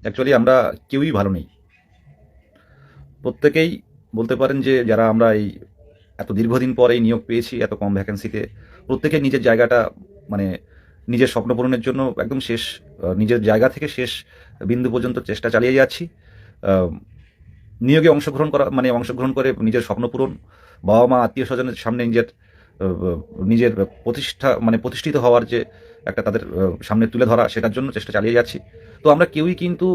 Actually আমরা কেউই ভালো নেই। প্রত্যেকেই বলতে পারেন যে যারা আমরা এই এত দীর্ঘদিন পর এই নিয়োগ পেয়েছি এত কম ভ্যাকেন্সিতে, প্রত্যেকে নিজের জায়গাটা মানে নিজের স্বপ্ন পূরণের জন্য একদম শেষ নিজের জায়গা থেকে শেষ বিন্দু পর্যন্ত চেষ্টা চালিয়ে যাচ্ছি। আহ, নিয়োগে অংশগ্রহণ করে নিজের স্বপ্ন পূরণ, বাবা মা আত্মীয় স্বজনের সামনে নিজের প্রতিষ্ঠিত হওয়ার যে একটা তাদের সামনে তুলে ধরা, সেটার জন্য চেষ্টা চালিয়ে যাচ্ছি। তো আমরা কেউই কিন্তু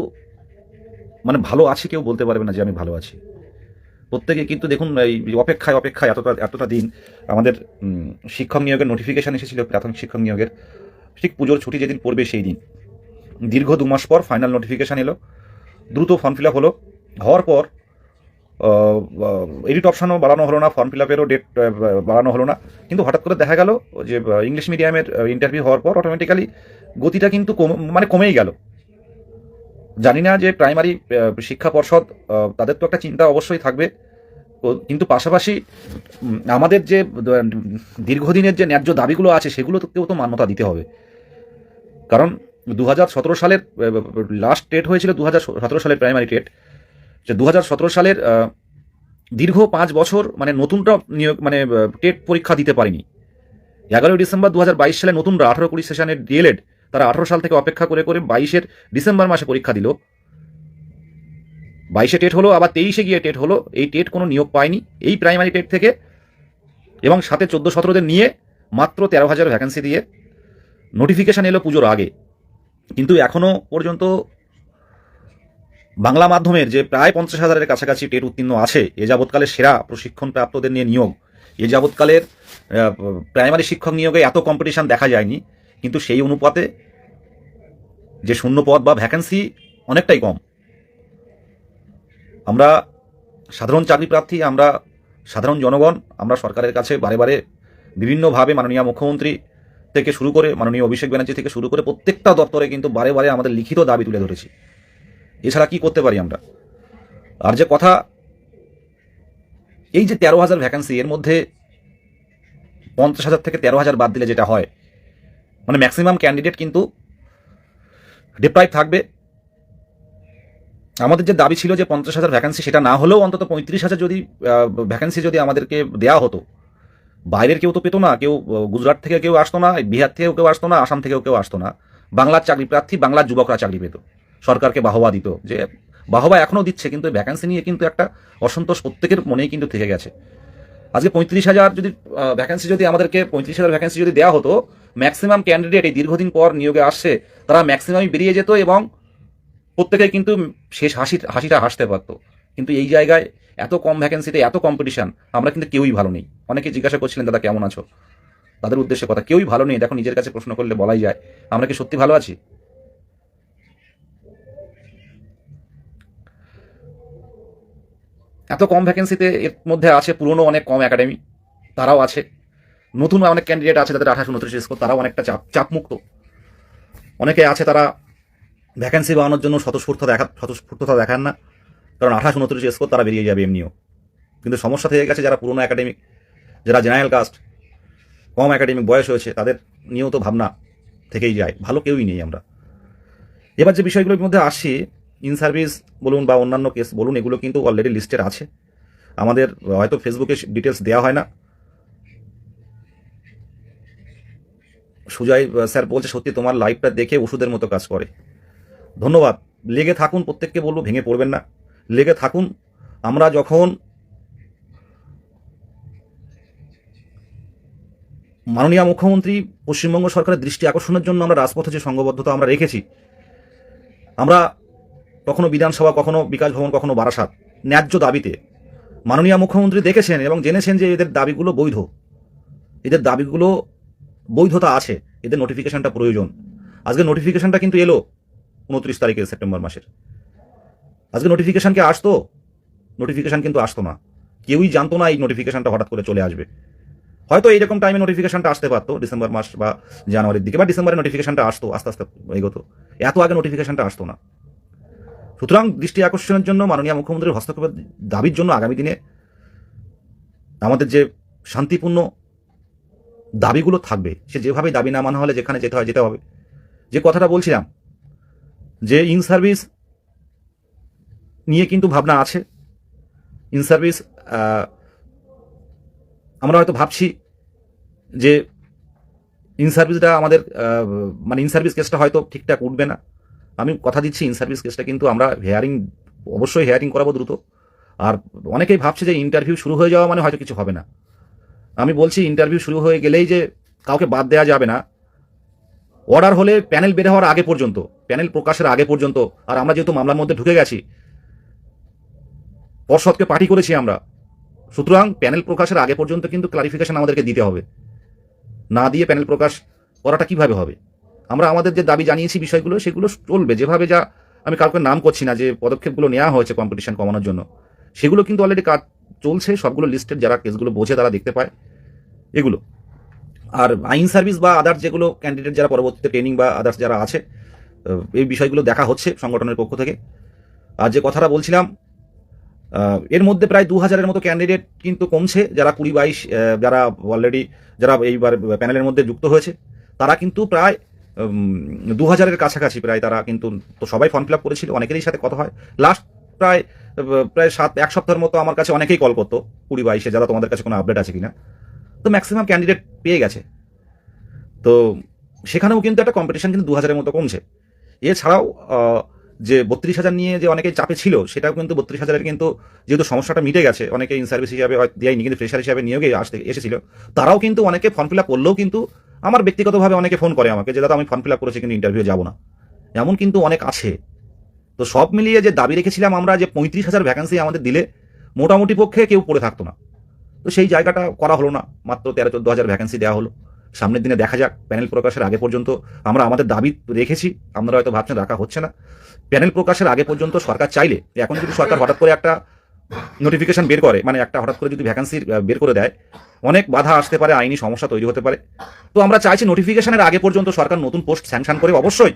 ভালো আছি কেউ বলতে পারবে না যে আমি ভালো আছি। প্রত্যেকে কিন্তু দেখুন এই অপেক্ষায় অপেক্ষায় এতটা দিন আমাদের শিক্ষক নিয়োগের নোটিফিকেশান এসেছিল, প্রাথমিক শিক্ষক নিয়োগের, ঠিক পুজোর ছুটি যেদিন পড়বে সেই দিন দীর্ঘ 2 মাস পর ফাইনাল নোটিফিকেশান এলো। দ্রুত ফর্ম ফিল আপ হলো, হওয়ার পর এডিট অপশানও বাড়ানো হলো না, ফর্ম ফিল আপেরও ডেট বাড়ানো হলো না। কিন্তু হঠাৎ করে দেখা গেল যে ইংলিশ মিডিয়ামের ইন্টারভিউ হওয়ার পর অটোমেটিক্যালি গতিটা কিন্তু কমেই গেল। জানি না যে প্রাইমারি শিক্ষা পর্ষদ তাদের তো একটা চিন্তা অবশ্যই থাকবে, কিন্তু পাশাপাশি আমাদের যে দীর্ঘদিনের যে ন্যায্য দাবিগুলো আছে সেগুলোকেও তো মান্যতা দিতে হবে। কারণ 2017 সালের লাস্ট টেট হয়েছিল, 2017 সালের প্রাইমারি টেট, যে 2017 সালের দীর্ঘ 5 বছর নতুনটা নিয়োগ টেট পরীক্ষা দিতে পারেনি। 11ই ডিসেম্বর 2022 সালে নতুনরা 18-20 সেশনের ডিএলএড তারা 18 সাল থেকে অপেক্ষা করে 22-এর ডিসেম্বর মাসে পরীক্ষা দিল। 22-এ টেট হলো, আবার 23-এ গিয়ে টেট হলো। এই টেট কোনো নিয়োগ পায়নি এই প্রাইমারি টেট থেকে, এবং সাথে 14-17দের নিয়ে মাত্র 13,000 ভ্যাকেন্সি দিয়ে নোটিফিকেশান এলো পুজোর আগে। কিন্তু এখনও পর্যন্ত বাংলা মাধ্যমের যে প্রায় 50,000-এর কাছাকাছি টেট উত্তীর্ণ আছে, এ যাবৎকালের সেরা প্রশিক্ষণপ্রাপ্তদের নিয়ে নিয়োগ, এ যাবৎকালের প্রাইমারি শিক্ষক নিয়োগে এত কম্পিটিশান দেখা যায়নি। কিন্তু সেই অনুপাতে যে শূন্য পদ বা ভ্যাকেন্সি অনেকটাই কম। আমরা সাধারণ চাকরি প্রার্থী, আমরা সাধারণ জনগণ, আমরা সরকারের কাছে বারে বারে বিভিন্নভাবে মাননীয় মুখ্যমন্ত্রী থেকে শুরু করে মাননীয় অভিষেক ব্যানার্জি থেকে শুরু করে প্রত্যেকটা দপ্তরে কিন্তু বারে বারে আমাদের লিখিত দাবি তুলে ধরেছি। এছাড়া কি করতে পারি আমরা? আর যে কথা, এই যে 13,000 ভ্যাকেন্সি, এর মধ্যে 50,000 থেকে 13,000 বাদ দিলে যেটা হয়, ম্যাক্সিমাম ক্যান্ডিডেট কিন্তু ডিপ্রাইভ থাকবে। আমাদের যে দাবি ছিল যে 50,000 ভ্যাকেন্সি, সেটা না হলেও অন্তত 35,000 যদি ভ্যাকেন্সি যদি আমাদেরকে দেওয়া হতো, বাইরের কেউ তো পেতো না, কেউ গুজরাট থেকে কেউ আসতো না, বিহার থেকেও কেউ আসতো না, আসাম থেকেও কেউ আসতো না। বাংলার চাকরি প্রার্থী, বাংলার যুবকরা চাকরি পেত, সরকারকে বাহবা দিত, যে বাহবা এখনও দিচ্ছে, কিন্তু ভ্যাকেন্সি নিয়ে কিন্তু একটা অসন্তোষ প্রত্যেকের মনেই কিন্তু থেকে গেছে। আজকে 35,000 যদি ভ্যাকেন্সি যদি আমাদেরকে 35,000 ভ্যাকেন্সি যদি দেওয়া হতো, ম্যাক্সিমাম ক্যান্ডিডেট এই দীর্ঘদিন পর নিয়োগে আসছে, তারা ম্যাক্সিমামই বেরিয়ে যেত এবং প্রত্যেকে কিন্তু শেষ হাসিটা হাসতে পারতো। কিন্তু এই জায়গায় এত কম ভ্যাকেন্সিতে এত কম্পিটিশান, আমরা কিন্তু কেউই ভালো নেই। অনেকে জিজ্ঞাসা করছিলেন দাদা কেমন আছো, তাদের উদ্দেশ্যে কথা, কেউই ভালো নেই। দেখো, নিজের কাছে প্রশ্ন করলে বলাই যায়, আমরা কি সত্যি ভালো আছি? এত কম ভ্যাকেন্সিতে এর মধ্যে আছে পুরনো অনেক কম একাডেমি, তারাও আছে, নতুন অনেক ক্যান্ডিডেট আছে যাদের 28-29 স্কোর, তারাও অনেকটা চাপমুক্ত। অনেকে আছে তারা ভ্যাকেন্সি বাড়ানোর জন্য স্বতঃস্ফূর্ততা দেখান না, কারণ 28-29 স্কোর তারা বেরিয়ে যাবে এমনিও। কিন্তু সমস্যা থেকে গেছে যারা পুরনো একাডেমিক, যারা জেনারেল কাস্ট, কম একাডেমিক বয়স হয়েছে, তাদের নিয়েও তো ভাবনা থেকেই যায়। ভালো কেউই নেই আমরা। এবার যে বিষয়গুলোর মধ্যে আসছি, ইন সার্ভিস বলুন বা অন্যান্য কেস বলুন, এগুলো কিন্তু অলরেডি লিস্টের আছে। আমাদের হয়তো ফেসবুকে ডিটেলস দেওয়া হয় না। সুজয় স্যার বলছে, সত্যি তোমার লাইভটা দেখে ওষুধের মতো কাজ করে। ধন্যবাদ। লেগে থাকুন, প্রত্যেককে বলবো ভেঙে পড়বেন না, লেগে থাকুন। আমরা যখন মাননীয় মুখ্যমন্ত্রী পশ্চিমবঙ্গ সরকারের দৃষ্টি আকর্ষণের জন্য আমরা রাজপথে যে সংঘবদ্ধতা আমরা রেখেছি, আমরা কখনো বিধানসভা, কখনো বিকাশ ভবন, কখনো বারাসাত, ন্যায্য দাবিতে মাননীয় মুখ্যমন্ত্রী দেখেছেন এবং জেনেছেন যে এদের দাবিগুলো বৈধ, এদের দাবিগুলো বৈধতা আছে, এদের নোটিফিকেশনটা প্রয়োজন। আজকে নোটিফিকেশনটা কিন্তু এলো 29 তারিখে সেপ্টেম্বর মাসের। আজকে নোটিফিকেশানকে আসতো? নোটিফিকেশান কিন্তু আসতো না, কেউই জানতো না এই নোটিফিকেশানটা হঠাৎ করে চলে আসবে। হয়তো এইরকম টাইমে নোটিফিকেশানটা আসতে পারতো, ডিসেম্বর মাস বা জানুয়ারির দিকে, বা ডিসেম্বরে নোটিফিকেশানটা আসতো, আস্তে আস্তে এগোতো, এত আগে নোটিফিকেশানটা আসতো না। সুতরাং দৃষ্টি আকর্ষণের জন্য, মাননীয় মুখ্যমন্ত্রীর হস্তক্ষেপের দাবির জন্য আগামী দিনে আমাদের যে শান্তিপূর্ণ দাবিগুলো থাকবে, সে যেভাবে দাবি না মানা হলে যেখানে যেতে হয় যেতে হবে। যে কথাটা বলছিলাম যে ইন সার্ভিস নিয়ে কিন্তু ভাবনা আছে। ইন সার্ভিস আমরা হয়তো ভাবছি যে ইন সার্ভিসটা আমাদের মানে ইন সার্ভিস কেসটা হয়তো ঠিকঠাক উঠবে না। আমি কথা দিচ্ছি ইন সার্ভিস কেসটা কিন্তু আমরা অবশ্যই হেয়ারিং করাবো দ্রুত। আর অনেকেই ভাবছে যে ইন্টারভিউ শুরু হয়ে যাওয়া মানে হয়তো কিছু হবে না। আমি বলছি ইন্টারভিউ শুরু হয়ে গেলেই যে কাউকে বাদ দেওয়া যাবে না। অর্ডার হলে প্যানেল বের হওয়ার আগে পর্যন্ত, প্যানেল প্রকাশের আগে পর্যন্ত, আর আমরা যেহেতু মামলার মধ্যে ঢুকে গেছি, পর্ষদকে পার্টি করেছি আমরা, সুতরাং প্যানেল প্রকাশের আগে পর্যন্ত কিন্তু ক্লারিফিকেশন আমাদেরকে দিতে হবে। না দিয়ে প্যানেল প্রকাশ করাটা কিভাবে হবে? আমরা আমাদের যে দাবি জানিয়েছি বিষয়গুলো সেগুলো চলবে যেভাবে, যা আমি কাউকে নাম করছি না, যে পদক্ষেপগুলো নেওয়া হয়েছে কম্পিটিশন কমানোর জন্য, সেগুলো কিন্তু অলরেডি কাজ চলছে। সবগুলো লিস্টেড, যারা কেসগুলো বোঝে তারা দেখতে পায় এগুলো। আর আইন সার্ভিস বা আদার্স যেগুলো ক্যান্ডিডেট যারা পরবর্তীতে ট্রেনিং বা আদার্স যারা আছে, এই বিষয়গুলো দেখা হচ্ছে সংগঠনের পক্ষ থেকে। আর যে কথাটা বলছিলাম, এর মধ্যে প্রায় 2000-এর মতো ক্যান্ডিডেট কিন্তু কমছে, যারা 20-22 যারা অলরেডি যারা এইবার প্যানেলের মধ্যে যুক্ত হয়েছে, তারা কিন্তু প্রায় 2000-এর কাছাকাছি প্রায়। তারা কিন্তু তো সবাই ফর্ম ফিল আপ করেছিল, অনেকেরই সাথে কথা হয়। লাস্ট প্রায় প্রায় 1 সপ্তাহের মতো আমার কাছে অনেকেই কল করতো 20-22-এ, যারা তোমাদের কাছে কোনো আপডেট আছে কিনা। তো ম্যাক্সিমাম ক্যান্ডিডেট পেয়ে গেছে। তো সেখানেও কিন্তু একটা কম্পিটিশন কিন্তু 2000-এর মতো কমছে। এছাড়াও যে 32,000 নিয়ে যে অনেকেই চাপে ছিল, সেটাও কিন্তু 32,000-এর কিন্তু যেহেতু সমস্যাটা মিটে গেছে, অনেকে ইন সার্ভিস হিসাবে দেয়নি কিন্তু ফ্রেশার হিসাবে নিয়োগে এসেছিল, তারাও কিন্তু অনেকে ফর্ম ফিল আপ করলেও কিন্তু আমার ব্যক্তিগতভাবে অনেকে ফোন করে আমাকে যে দাদা আমি ফর্ম ফিল আপ করেছি কিন্তু ইন্টারভিউ যাবো না, এমন কিন্তু অনেক আছে। তো সব মিলিয়ে যে দাবি রেখেছিলাম আমরা যে 35,000 ভ্যাকেন্সি আমাদের দিলে মোটামুটি পক্ষে কেউ পড়ে থাকতো না, তো সেই জায়গাটা করা হলো না। মাত্র 13-14,000 ভ্যাকেন্সি দেওয়া হলো। সামনের দিনে দেখা যাক, প্যানেল প্রকাশের আগে পর্যন্ত আমরা আমাদের দাবি রেখেছি। আপনারা হয়তো ভাবছেন রাখা হচ্ছে না। প্যানেল প্রকাশের আগে পর্যন্ত সরকার চাইলে, এখন যদি সরকার হঠাৎ করে একটা নোটিফিকেশন বের করে, মানে একটা হঠাৎ করে যদি ভ্যাকেন্সি বের করে দেয়, অনেক বাধা আসতে পারে, আইনি সমস্যা তৈরি হতে পারে। তো আমরা চাইছি নোটিফিকেশনের আগে পর্যন্ত সরকার নতুন পোস্ট স্যাংশন করে অবশ্যই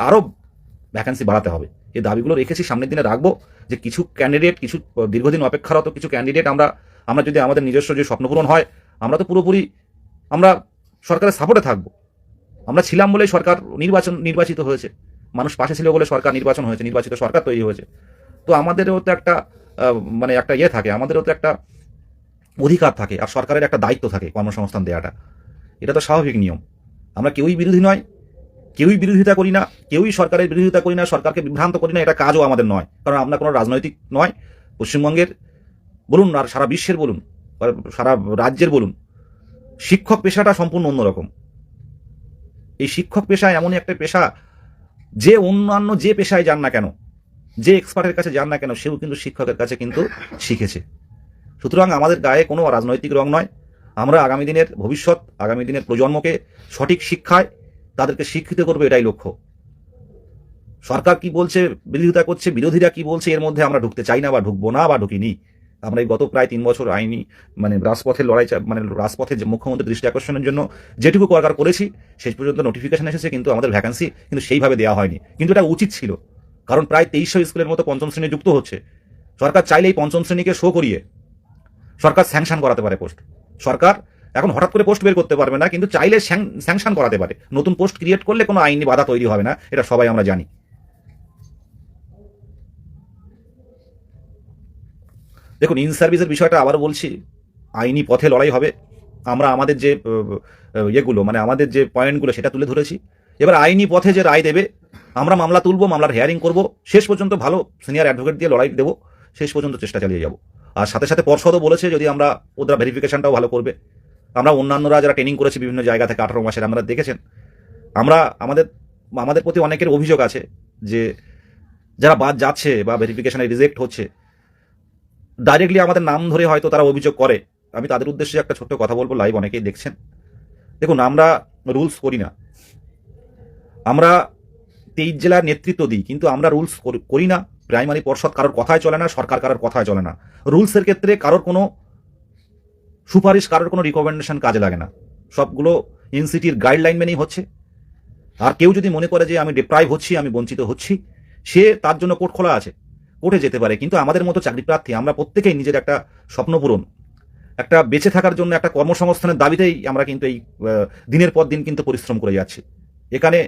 আরও ভ্যাকেন্সি বাড়াতে হবে। এই দাবিগুলো রেখেছি, সামনের দিনে রাখবো। যে কিছু ক্যান্ডিডেট, কিছু দীর্ঘদিন অপেক্ষারত কিছু ক্যান্ডিডেট, আমরা যদি আমাদের নিজস্ব যে স্বপ্নপূরণ হয়, আমরা তো পুরোপুরি আমরা সরকারের সাপোর্টে থাকবো। আমরা ছিলাম বলেই সরকার নির্বাচিত হয়েছে, মানুষ পাশে ছিল বলে সরকার নির্বাচন হয়েছে, নির্বাচিত সরকার তৈরি হয়েছে। তো আমাদেরও তো একটা মানে একটা থাকে, আমাদেরও তো একটা অধিকার থাকে, আর সরকারের একটা দায়িত্ব থাকে কর্মসংস্থান দেওয়াটা। এটা তো স্বাভাবিক নিয়ম। আমরা কেউই বিরোধী নয়, কেউই বিরোধিতা করি না, কেউই সরকারের বিরোধিতা করি না, সরকারকে বিভ্রান্ত করি না। এটা কাজও আমাদের নয়, কারণ আমরা কোনো রাজনৈতিক নয়। পশ্চিমবঙ্গের বলুন আর সারা বিশ্বের বলুন, সারা রাজ্যের বলুন, শিক্ষক পেশাটা সম্পূর্ণ অন্যরকম। এই শিক্ষক পেশা এমনই একটা পেশা যে অন্যান্য যে পেশায় যান না কেন, যে এক্সপার্টের কাছে যান না কেন, সেও কিন্তু শিক্ষকের কাছে কিন্তু শিখেছে। সুতরাং আমাদের গায়ে কোনো রাজনৈতিক রং নয়। আমরা আগামী দিনের ভবিষ্যৎ, আগামী দিনের প্রজন্মকে সঠিক শিক্ষায় তাদেরকে শিক্ষিত করবে, এটাই লক্ষ্য। সরকার কি বলছে, বিরোধিতা করছে, বিরোধীরা কি বলছে, এর মধ্যে আমরা ঢুকতে চাই না, বা ঢুকবো না, বা ঢুকিনি। আমরা এই গত প্রায় 3 বছর আইনি মানে রাজপথের লড়াই, মানে রাজপথে যে মুখ্যমন্ত্রীর দৃষ্টি আকর্ষণের জন্য যেটুকু করার করেছি, শেষ পর্যন্ত নোটিফিকেশন এসেছে, কিন্তু আমাদের ভ্যাকেন্সি কিন্তু সেইভাবে দেওয়া হয়নি। কিন্তু এটা উচিত ছিল, কারণ প্রায় 2300 স্কুলের মতো পঞ্চম শ্রেণী যুক্ত হচ্ছে। সরকার চাইলে এই পঞ্চম শ্রেণীকে শো করিয়ে সরকার স্যাংশন করাতে পারে পোস্ট। সরকার এখন হঠাৎ করে পোস্ট বের করতে পারবে না, কিন্তু চাইলে স্যাংশন করাতে পারে। নতুন পোস্ট ক্রিয়েট করলে কোনো আইনি বাধা তৈরি হবে না, এটা সবাই আমরা জানি। দেখুন, ইন সার্ভিসের বিষয়টা আবার বলছি, আইনি পথে লড়াই হবে। আমরা আমাদের যে ইয়েগুলো, মানে আমাদের যে পয়েন্টগুলো, সেটা তুলে ধরেছি। এবার আইনি পথে যে রায় দেবে, আমরা মামলা তুলবো, মামলার হেয়ারিং করব, শেষ পর্যন্ত ভালো সিনিয়র অ্যাডভোকেট দিয়ে লড়াই দেবো, শেষ পর্যন্ত চেষ্টা চালিয়ে যাব। আর সাথে সাথে পর্ষদও বলেছে যদি আমরা ওদের ভেরিফিকেশনটাও ভালো করবে। আমরা অন্যান্যরা যারা ট্রেনিং করেছি বিভিন্ন জায়গা থেকে 18 মাসের, আমরা দেখেছেন, আমরা আমাদের প্রতি অনেকের অভিযোগ আছে যে যারা বাদ যাচ্ছে বা ভেরিফিকেশনে রিজেক্ট হচ্ছে, ডাইরেক্টলি আমাদের নাম ধরে হয়তো তারা অভিযোগ করে। আমি তাদের উদ্দেশ্যে একটা ছোট্ট কথা বলবো, লাইভ অনেকেই দেখছেন। দেখুন, আমরা রুলস করি না, আমরা 23 জেলার নেতৃত্ব দিই, কিন্তু আমরা রুলস করি না। প্রাইমারি পর্ষদ কারোর কথায় চলে না, সরকার কারোর কথায় চলে না। রুলসের ক্ষেত্রে কারোর কোনো সুপারিশ, কারোর কোনো রিকমেন্ডেশন কাজে লাগে না। সবগুলো এনসিটির গাইডলাইন মেনেই হচ্ছে। আর কেউ যদি মনে করে যে আমি ডিপ্রাইভ হচ্ছি, আমি বঞ্চিত হচ্ছি, সে তার জন্য কোর্ট খোলা আছে, কোর্টে যেতে পারে। কিন্তু আমাদের মতো চাকরি প্রার্থী, আমরা প্রত্যেকেই নিজের একটা স্বপ্ন পূরণ, একটা বেঁচে থাকার জন্য একটা কর্মসংস্থানের দাবিতেই আমরা কিন্তু এই দিনের পর দিন কিন্তু পরিশ্রম করে যাচ্ছি। এখানে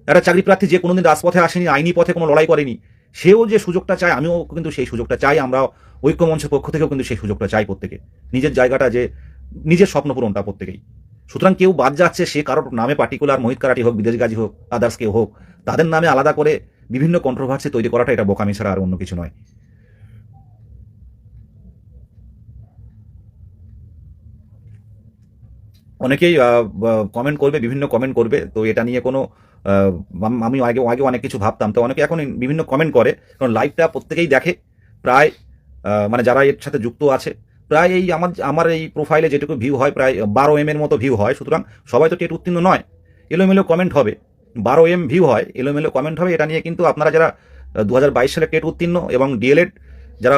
একটা চাকরি প্রার্থী যে কোনোদিন রাজপথে আসেনি, আইনি পথে কোনো লড়াই করেনি, সেও যে সুযোগটা চায়, আমিও কিন্তু সেই সুযোগটা চাই, আমরা ঐক্যমঞ্চের পক্ষ থেকেও কিন্তু সেই সুযোগটা চাই প্রত্যেকে, নিজের জায়গাটা যে নিজের স্বপ্ন পূরণটা প্রত্যেকেই। সুতরাং কেউ বাদ যাচ্ছে, সে কারোর নামে পার্টিকুলার মোহিত কারাটি হোক, বিদেশ গাজী হোক, আদার্স কেউ হোক, তাদের নামে আলাদা করে বিভিন্ন কন্ট্রোভার্সি তৈরি করাটা এটা বোকামি ছাড়া আর অন্য কিছু নয়। অনেকেই কমেন্ট করবে, বিভিন্ন কমেন্ট করবে, তো এটা নিয়ে কোনো আমি আগে আগে অনেক কিছু ভাবতাম, তো অনেকে এখন বিভিন্ন কমেন্ট করে, কারণ লাইভটা প্রত্যেকেই দেখে প্রায়, মানে যারা এর সাথে যুক্ত আছে প্রায় এই আমার এই প্রোফাইলে যেটুকু ভিউ হয় প্রায় 12M এর মতো ভিউ হয়। সুতরাং সবাই তো টেট উত্তীর্ণ নয়, এলোমেলো কমেন্ট হবে, 12M ভিউ হয়, এলোমেলো কমেন্ট হবে। এটা নিয়ে কিন্তু আপনারা যারা 2022 সালে টেট উত্তীর্ণ এবং ডিএলএড যারা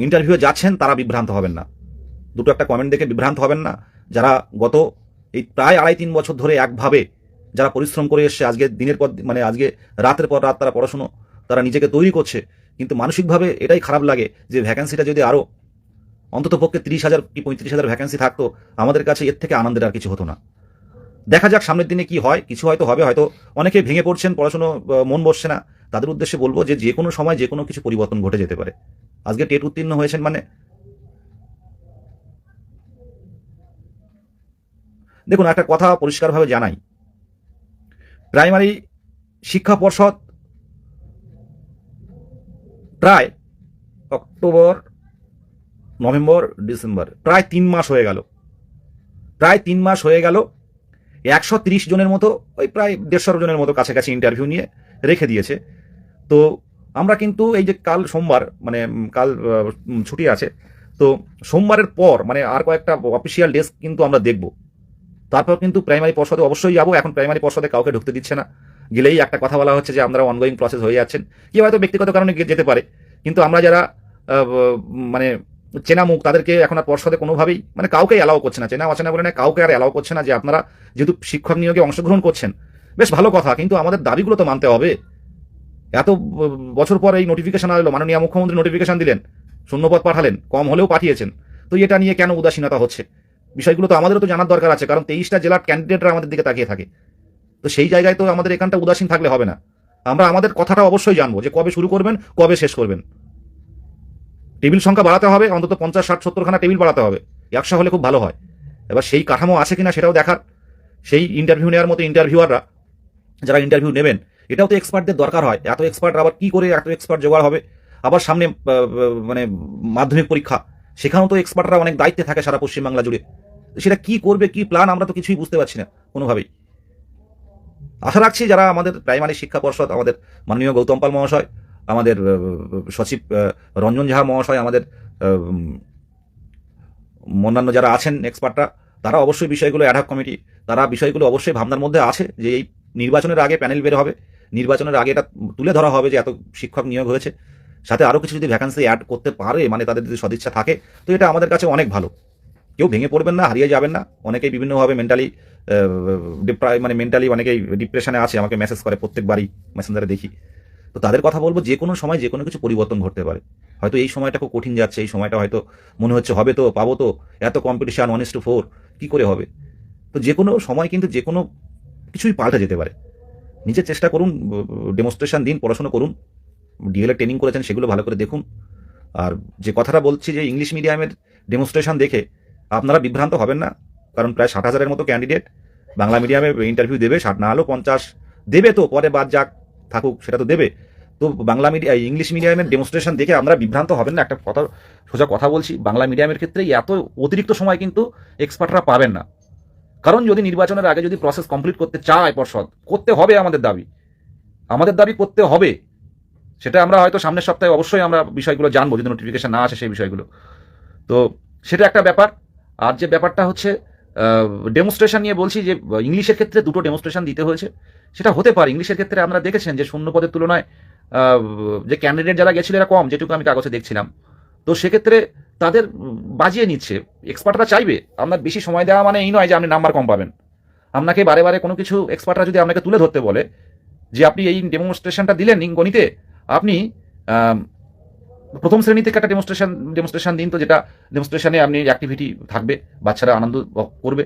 ইন্টারভিউ যাচ্ছেন তারা বিভ্রান্ত হবেন না, দুটো একটা কমেন্ট দেখে বিভ্রান্ত হবেন না। যারা গত এই প্রায় 2.5-3 বছর ধরে একভাবে যারা পরিশ্রম করে এসছে, আজকে দিনের পর মানে আজকে রাতের পর রাত তারা পড়াশুনো, তারা নিজেকে তৈরি করছে, কিন্তু মানসিকভাবে এটাই খারাপ লাগে যে ভ্যাকেন্সিটা যদি আরও অন্তত পক্ষে 30,000 কি 35,000 ভ্যাকেন্সি থাকতো, আমাদের কাছে এর থেকে আনন্দের আর কিছু হতো না। দেখা যাক সামনের দিনে কি হয়, কিছু হয়তো হবে, হয়তো অনেকে ভেঙে পড়ছেন, পড়াশুনো মন বসছে না, তাদের উদ্দেশ্যে বলবো যে কোনো সময় যে কোনো কিছু পরিবর্তন ঘটে যেতে পারে। আজকে টেট উত্তীর্ণ হয়েছেন মানে দেখুন, একটা কথা পরিষ্কারভাবে জানাই, প্রাইমারি শিক্ষা পর্ষদ প্রায় অক্টোবর, নভেম্বর, ডিসেম্বর প্রায় 3 মাস হয়ে গেল, প্রায় 3 মাস হয়ে গেল 130 জনের মতো, ওই প্রায় 150 জনের মতো কাছাকাছি ইন্টারভিউ নিয়ে রেখে দিয়েছে। তো আমরা কিন্তু এই যে কাল সোমবার, মানে কাল ছুটি আছে, তো সোমবারের পর মানে আর কয়েকটা অফিসিয়াল ডেস্ক কিন্তু আমরা দেখব, তারপর কিন্তু প্রাইমারি পর্ষদে অবশ্যই যাবো। এখন প্রাইমারি পর্ষদে কাউকে ঢুকতে দিচ্ছে না, গেলেই একটা কথা বলা হচ্ছে যে আপনারা অনগোয়িং প্রসেস হয়ে যাচ্ছেন, কেউ হয়তো ব্যক্তিগত কারণে যেতে পারে, কিন্তু আমরা যারা মানে চেনা মুখ তাদেরকে এখন আর পর্ষদে কোনোভাবেই মানে কাউকে অ্যালাউ করছে না, চেনা অচেনা বলে না, কাউকে আর অ্যালাউ করছে না। যে আপনারা যেহেতু শিক্ষক নিয়োগে অংশগ্রহণ করছেন, বেশ ভালো কথা, কিন্তু আমাদের দাবিগুলো তো মানতে হবে। এত বছর পর এই নোটিফিকেশন আসলো, মাননীয় মুখ্যমন্ত্রী নোটিফিকেশন দিলেন, শূন্যপদ পাঠালেন, কম হলেও পাঠিয়েছেন, তো এটা নিয়ে কেন উদাসীনতা হচ্ছে? বিষয়গুলো তো আমাদেরও তো জানার দরকার আছে, কারণ 23টা জেলার ক্যান্ডিডেটরা আমাদের দিকে তাকিয়ে থাকে, তো সেই জায়গায় তো আমাদের এখানটা উদাসীন থাকলে হবে না। আমরা আমাদের কথাটা অবশ্যই জানবো যে কবে শুরু করবেন, কবে শেষ করবেন। টেবিল সংখ্যা বাড়াতে হবে, অন্তত 50, 60, 70 খানা টেবিল বাড়াতে হবে, 100 হলে খুব ভালো হয়। এবার সেই কাঠামো আছে কিনা সেটাও দেখার, সেই ইন্টারভিউ নেওয়ার মতো ইন্টারভিউয়াররা যারা ইন্টারভিউ নেবেন, এটাও তো এক্সপার্টদের দরকার হয়। এত এক্সপার্ট আবার কি করে এত এক্সপার্ট জোগাড় হবে? আবার সামনে মানে মাধ্যমিক পরীক্ষা, সেখানেও তো এক্সপার্টরা অনেক দায়িত্বে থাকে সারা পশ্চিমবাংলা জুড়ে, সেটা কি করবে, কি প্ল্যান, আমরা তো কিছুই বুঝতে পারছি না কোনোভাবেই। আশা রাখছি যারা আমাদের প্রাইমারি শিক্ষা পর্ষদ, আমাদের মাননীয় গৌতম পাল মহাশয়, আমাদের সচিব রঞ্জন ঝা মহাশয়, আমাদের অন্যান্য যারা আছেন এক্সপার্টরা, তারা অবশ্যই বিষয়গুলো অ্যাডহক কমিটি, তারা বিষয়গুলো অবশ্যই ভাবনার মধ্যে আছে যে এই নির্বাচনের আগে প্যানেল বের হবে, নির্বাচনের আগে এটা তুলে ধরা হবে যে এত শিক্ষক নিয়োগ হয়েছে, সাথে আরও কিছু যদি ভ্যাকান্সি অ্যাড করতে পারে, মানে তাদের যদি সদিচ্ছা থাকে, তো এটা আমাদের কাছে অনেক ভালো। কেউ ভেঙে পড়বেন না, হারিয়ে যাবেন না। অনেকেই বিভিন্নভাবে মেন্টালি মানে মেন্টালি অনেকেই ডিপ্রেশনে আছে, আমাকে মেসেজ করে প্রত্যেকবারই, মেসেঞ্জারে দেখি। তো তাদের কথা বলবো, যে কোনো সময় যে কোনো কিছু পরিবর্তন ঘটতে পারে। হয়তো এই সময়টা খুব কঠিন যাচ্ছে, এই সময়টা হয়তো মনে হচ্ছে হবে তো, পাবো তো, এত কম্পিটিশন 1:4 কি করে হবে? তো যে কোনো সময় কিন্তু যে কোনো কিছুই পাল্টে যেতে পারে। নিজের চেষ্টা করুন, ডেমনস্ট্রেশন দিন, পড়াশোনা করুন, ডিএলএড ট্রেনিং করেছেন সেগুলো ভালো করে দেখুন। আর যে কথাটা বলছি যে ইংলিশ মিডিয়ামের ডেমনস্ট্রেশন দেখে আপনারা বিভ্রান্ত হবেন না, কারণ প্রায় 60,000-এর মতো ক্যান্ডিডেট বাংলা মিডিয়ামে ইন্টারভিউ দেবে, 60 না হলেও 50 দেবে, তো পরে বাদ যাক থাকুক সেটা তো দেবে। তো বাংলা ইংলিশ মিডিয়ামের ডেমনস্ট্রেশন দেখে আপনারা বিভ্রান্ত হবেন না। একটা কথা, সোজা কথা বলছি, বাংলা মিডিয়ামের ক্ষেত্রে এত অতিরিক্ত সময় কিন্তু এক্সপার্টরা পাবেন না, কারণ যদি নির্বাচনের আগে যদি প্রসেস কমপ্লিট করতে চায় পর্ষদ, করতে হবে, আমাদের দাবি করতে হবে। সেটা আমরা হয়তো সামনের সপ্তাহে অবশ্যই আমরা বিষয়গুলো জানবো, যদি নোটিফিকেশন না আসে সেই বিষয়গুলো। তো সেটা একটা ব্যাপার। আর যে ব্যাপারটা হচ্ছে ডেমনস্ট্রেশন নিয়ে বলছি, যে ইংলিশের ক্ষেত্রে দুটো ডেমনস্ট্রেশন দিতে হয়েছে, সেটা হতে পারে। ইংলিশের ক্ষেত্রে আপনারা দেখেছেন যে শূন্য পদের তুলনায় যে ক্যান্ডিডেট যারা গেছিল এরা কম, যেটুকু আমি কাগজে দেখছিলাম। তো সেক্ষেত্রে তাদের বাজিয়ে নিচ্ছে, এক্সপার্টরা চাইবে। আপনার বেশি সময় দেওয়া মানে এই নয় যে আপনি নাম্বার কম পাবেন। আপনাকে বারে বারে কোনো কিছু এক্সপার্টরা যদি আপনাকে তুলে ধরতে বলে যে আপনি এই ডেমনস্ট্রেশনটা দিলেন গণিতে, আপনি প্রথম শ্রেণী থেকে একটা ডেমনস্ট্রেশন দিন, তো যেটা ডেমনস্ট্রেশনে আপনি অ্যাক্টিভিটি থাকবে, বাচ্চারা আনন্দ করবে।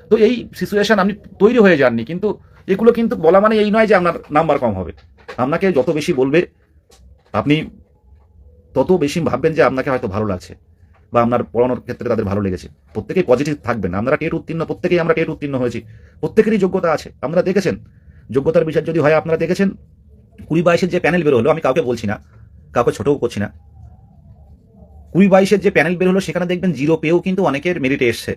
তো এই সিচুয়েশন আপনি তৈরি হয়ে যাননি, কিন্তু এগুলো কিন্তু বলা মানে এই নয় যে আপনার নাম্বার কম হবে। আপনাকে যত বেশি বলবে আপনি তত বেশি ভাববেন যে আপনাকে হয়তো ভালো লাগছে বা আপনার পড়ানোর ক্ষেত্রে তাদের ভালো লেগেছে। প্রত্যেকেই পজিটিভ থাকবেন। আপনারা টেট উত্তীর্ণ, প্রত্যেকেই আমরা টেট উত্তীর্ণ হয়েছি, প্রত্যেকেরই যোগ্যতা আছে, আপনারা দেখেছেন। যোগ্যতার বিষয় যদি হয় আপনারা দেখেছেন, 20-22-এর যে প্যানেল বের হলো, আমি কাউকে বলছি না, কাউকে ছোটও করছি না, 20-22-এর যে প্যানেল বের হলো সেখানে দেখবেন 0 পেয়েও কিন্তু অনেকের মেরিটে এসছে।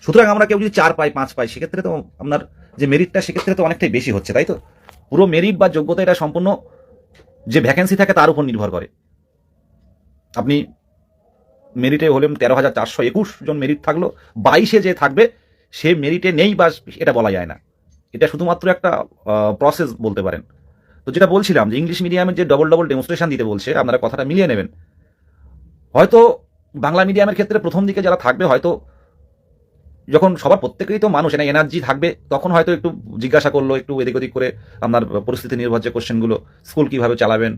সুতরাং আমরা কেউ যদি 4 পাই, 5 পাই, সেক্ষেত্রে তো আপনার যে মেরিটটা সেক্ষেত্রে তো অনেকটাই বেশি হচ্ছে, তাই তো? পুরো মেরিট বা যোগ্যতা এটা সম্পূর্ণ যে ভ্যাকেন্সি থাকে তার উপর নির্ভর করে। আপনি মেরিটে হলেন 13,421 জন মেরিট থাকলো, 22-এ যে থাকবে সে মেরিটে নেই বা এটা বলা যায় না। এটা শুধুমাত্র একটা প্রসেস বলতে পারেন। তো যেটা বলছিলাম যে ইংলিশ মিডিয়ামের যে ডবল ডবল ডেমনস্ট্রেশন দিতে বলছে, আপনারা কথাটা মিলিয়ে নেবেন। হয়তো বাংলা মিডিয়ামের ক্ষেত্রে প্রথম দিকে যারা থাকবে, হয়তো যখন সবার প্রত্যেকেরই তো মানুষ না এনার্জি থাকবে, তখন হয়তো একটু জিজ্ঞাসা করলো, একটু এদিক ওদিক করে আপনার পরিস্থিতি নির্ভর যে কোশ্চেনগুলো, স্কুল কীভাবে চালাবেন,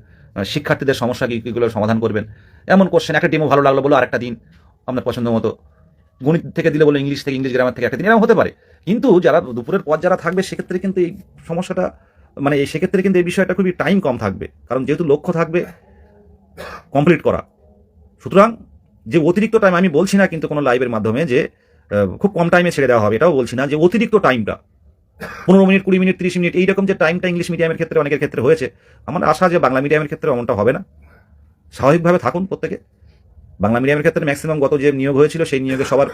শিক্ষার্থীদের সমস্যা কীগুলো সমাধান করবেন, এমন কোশ্চেন। একটা ডেমো ভালো লাগলো বলো আরেকটা দিন, আপনার পছন্দ মতো গণিত থেকে দিলে বলো ইংলিশ থেকে, ইংলিশ গ্রামার থেকে একটা দিন, এরকম হতে পারে। কিন্তু যারা দুপুরের পর যারা থাকবে সেক্ষেত্রে কিন্তু এই সমস্যাটা, মানে সেক্ষেত্রে কিন্তু এই বিষয়টা খুবই টাইম কম থাকবে, কারণ যেহেতু লক্ষ্য থাকবে কমপ্লিট করা। সুতরাং যে অতিরিক্ত টাইম, আমি বলছি না কিন্তু কোনো লাইভের মাধ্যমে যে খুব কম টাইমে ছেড়ে দেওয়া হবে, এটাও বলছি না, যে অতিরিক্ত টাইমটা 15 মিনিট, 20 মিনিট, 30 মিনিট এইরকম যে টাইমটা ইংলিশ মিডিয়ামের ক্ষেত্রে অনেকের ক্ষেত্রে হয়েছে, আমার আশা যে বাংলা মিডিয়ামের ক্ষেত্রে এমনটা হবে না। স্বাভাবিকভাবে থাকুন প্রত্যেকে। বাংলা মিডিয়ামের ক্ষেত্রে ম্যাক্সিমাম গত যে নিয়োগ হয়েছিল সেই নিয়োগে সবার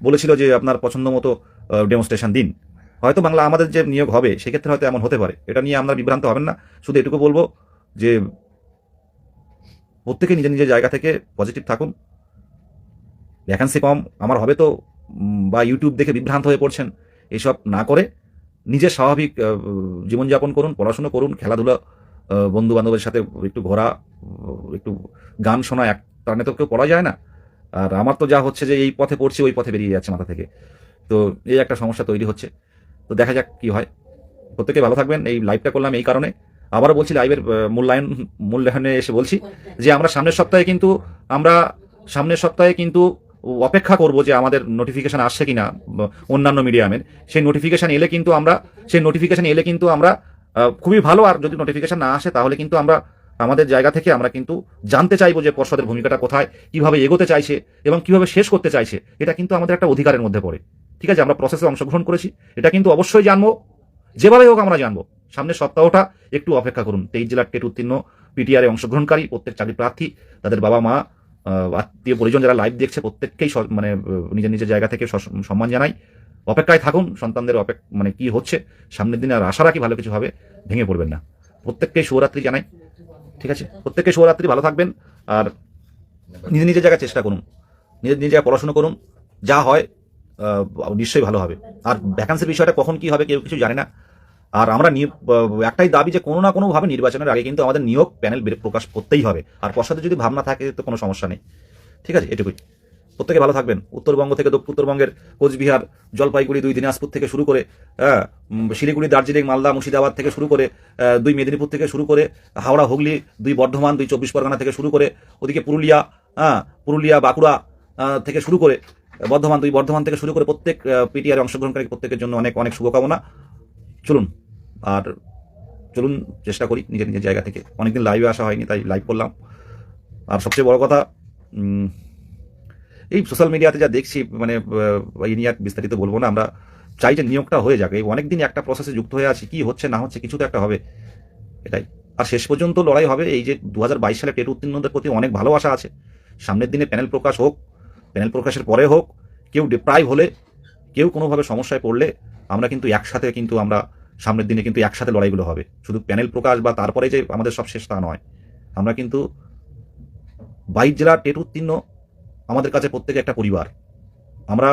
বলেছিল যে আপনার পছন্দ মতো ডেমনস্ট্রেশন দিন। হয়তো বাংলা আমাদের যে নিয়োগ হবে সেক্ষেত্রে হয়তো এমন হতে পারে, এটা নিয়ে আমরা বিভ্রান্ত হবেন না। শুধু এটুকু বলবো যে প্রত্যেকে নিজের নিজের জায়গা থেকে পজিটিভ থাকুন। ভ্যাকান্সি কম আমার হবে তো বা ইউটিউব দেখে বিভ্রান্ত হয়ে পড়ছেন, এসব না করে নিজের স্বাভাবিক জীবনযাপন করুন, পড়াশুনো করুন, খেলাধুলা, বন্ধু বান্ধবের সাথে একটু ঘোরা, একটু গান শোনা, এক টানে তো কেউ পড়া যায় না। আর আমার তো যা হচ্ছে যে এই পথে পড়ছি ওই পথে বেরিয়ে যাচ্ছে মাথা থেকে, তো এই একটা সমস্যা তৈরি হচ্ছে। তো দেখা যাক কি হয়। প্রত্যেকে ভালো থাকবেন। এই লাইভটা করলাম এই কারণে, আবারও বলছি, লাইভের মূল্যায়নে এসে বলছি যে আমরা সামনের সপ্তাহে কিন্তু অপেক্ষা করব যে আমাদের নোটিফিকেশন আসছে কিনা অন্যান্য মিডিয়ামের। সেই নোটিফিকেশন এলে কিন্তু আমরা খুবই ভালো। আর যদি নোটিফিকেশন না আসে তাহলে কিন্তু আমরা আমাদের জায়গা থেকে আমরা কিন্তু জানতে চাইবো যে পর্ষদের ভূমিকাটা কোথায়, কিভাবে এগোতে চাইছে এবং কিভাবে শেষ করতে চাইছে। এটা কিন্তু আমাদের একটা অধিকারের মধ্যে পড়ে। ঠিক আছে, আমরা প্রসেসে অংশগ্রহণ করেছি, এটা কিন্তু অবশ্যই জানবো, যেভাবে হোক আমরা জানবো। সামনের সপ্তাহটা একটু অপেক্ষা করুন। 23 জেলার টেট উত্তীর্ণ পিটিআরে অংশগ্রহণকারী প্রত্যেক চাকরি প্রার্থী, তাদের বাবা মা, আত্মীয় পরিজন যারা লাইভ দেখছে, প্রত্যেককেই মানে নিজের নিজের জায়গা থেকে সম্মান জানাই। অপেক্ষায় থাকুন সন্তানদের মানে কি হচ্ছে সামনের দিনে, আর আশা রাখি ভালো কিছু হবে, ভেঙে পড়বেন না। প্রত্যেককেই শুভরাত্রি জানাই। ঠিক আছে, প্রত্যেককে শুভরাত্রি, ভালো থাকবেন। আর নিজের নিজের জায়গায় চেষ্টা করুন, নিজের নিজের জায়গায় পড়াশোনা করুন, যা হয় নিশ্চয়ই ভালো হবে। আর ভ্যাকান্সির বিষয়টা কখন কি হবে কেউ কিছু জানে না। আর আমরা একটাই দাবি যে কোনো না কোনোভাবে নির্বাচনের আগে কিন্তু আমাদের নিয়োগ প্যানেল প্রকাশ করতেই হবে। আর পশ্চাতে যদি ভাবনা থাকে তো কোনো সমস্যা নেই। ঠিক আছে, এটুকুই। প্রত্যেকে ভালো থাকবেন। উত্তরবঙ্গ থেকে উত্তরবঙ্গের কোচবিহার, জলপাইগুড়ি, 2 দিনাজপুর থেকে শুরু করে শিলিগুড়ি, দার্জিলিং, মালদা, মুর্শিদাবাদ থেকে শুরু করে 2 মেদিনীপুর থেকে শুরু করে হাওড়া, হুগলি, 2 বর্ধমান, 2 24 পরগনা থেকে শুরু করে ওদিকে পুরুলিয়া, বাঁকুড়া থেকে শুরু করে দুই বর্ধমান থেকে শুরু করে প্রত্যেক পিটিআর অংশগ্রহণকারী প্রত্যেকের জন্য অনেক অনেক শুভকামনা। চলুন চেষ্টা করি নিজের নিজের জায়গা থেকে। অনেকদিন লাইভে আসা হয়নি, তাই লাইভ করলাম। আর সবচেয়ে বড় কথা, এই সোশ্যাল মিডিয়াতে যা দেখছি, মানে এই নিয়ে বিস্তারিত বলবো না। আমরা চাই যে নিয়োগটা হয়ে যাক। এই অনেকদিন একটা প্রসেসে যুক্ত হয়ে আছি, কি হচ্ছে না হচ্ছে কিছু তো একটা হবে, এটাই। আর শেষ পর্যন্ত লড়াই হবে। এই যে 2022 সালে টেট উত্তীর্ণদের প্রতি অনেক ভালোবাসা আছে। সামনের দিনে প্যানেল প্রকাশ হোক, প্যানেল প্রকাশের পরে হোক, কেউ ডিপ্রাইভ হলে, কেউ কোনোভাবে সমস্যায় পড়লে আমরা কিন্তু একসাথে আমরা সামনের দিনে কিন্তু একসাথে লড়াইগুলো হবে। শুধু প্যানেল প্রকাশ বা তারপরে যে আমাদের সব শেষ তা নয়। আমরা কিন্তু 22 জেলার টেট উত্তীর্ণ আমাদের কাছে প্রত্যেকে একটা পরিবার। আমরা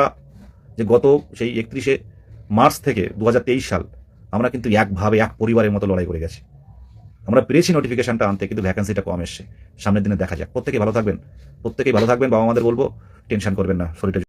যে গত সেই 31শে মার্চ থেকে 2023 সাল আমরা কিন্তু একভাবে এক পরিবারের মতো লড়াই করে গেছি। আমরা পেরেছি নোটিফিকেশনটা আনতে, কিন্তু ভ্যাকেন্সিটা কম এসছে। সামনের দিনে দেখা যাক। প্রত্যেকেই ভালো থাকবেন। বাবা মাদের বলবো টেনশন করবেন না, শরীরটা